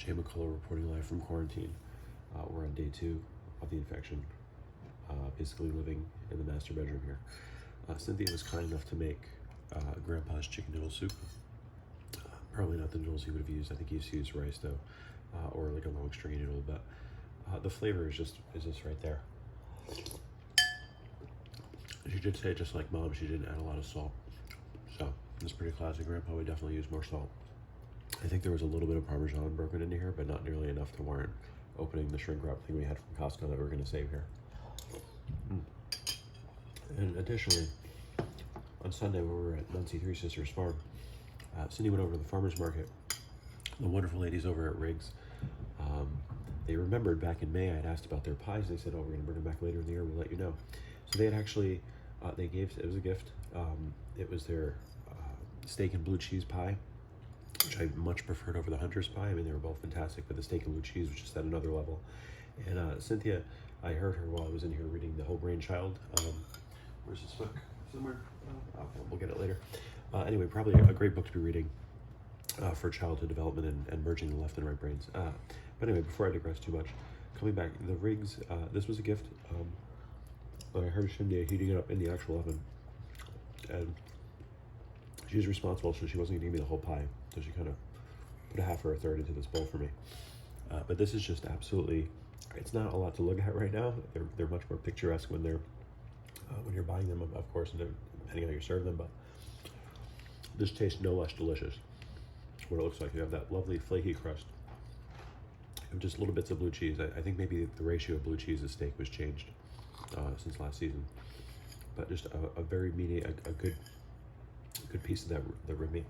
Jmikola reporting live from quarantine. We're on day 2 of the infection, basically living in the master bedroom here. Cynthia was kind enough to make Grandpa's chicken noodle soup. Probably not the noodles he would have used. I think he used to use rice though, or like a long stringy noodle. But the flavor is just right there. She did say, just like Mom, she didn't add a lot of salt. So it's pretty classic. Grandpa would definitely use more salt. I think there was a little bit of Parmesan broken into here, but not nearly enough to warrant opening the shrink wrap thing we had from Costco that we were going to save here. And additionally, on Sunday when we were at Muncie Three Sisters Farm, Cindy went over to the farmer's market. The wonderful ladies over at Riggs, they remembered back in May I had asked about their pies. They said, oh, we're going to bring them back later in the year, we'll let you know. So they had actually, they gave, it was a gift, it was their steak and blue cheese pie, which I much preferred over the Hunter's pie. I mean, they were both fantastic, but the steak and blue cheese was just at another level. And Cynthia, I heard her while I was in here reading The Whole Brain Child. Where's this book? Somewhere? We'll get it later. Anyway, probably a great book to be reading for childhood development and merging the left and right brains. But anyway, before I digress too much, coming back, the Riggs, this was a gift, but I heard Cindy heating it up in the actual oven. And she's responsible, so she wasn't gonna give me the whole pie. So she kind of put a half or a third into this bowl for me. But this is just absolutely, it's not a lot to look at right now. They're much more picturesque when you're buying them, of course, and depending on how you serve them, but this tastes no less delicious. What it looks like. You have that lovely flaky crust. You have just little bits of blue cheese. I think maybe the ratio of blue cheese to steak was changed since last season. But just a very meaty, a good piece of that rib meat.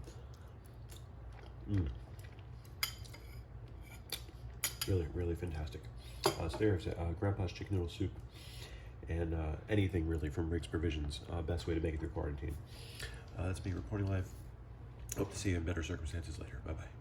Really, really fantastic. So there's Grandpa's chicken noodle soup, and anything really from Riggs Provisions. Best way to make it through quarantine. That's me reporting live. Hope to see you in better circumstances later. Bye-bye.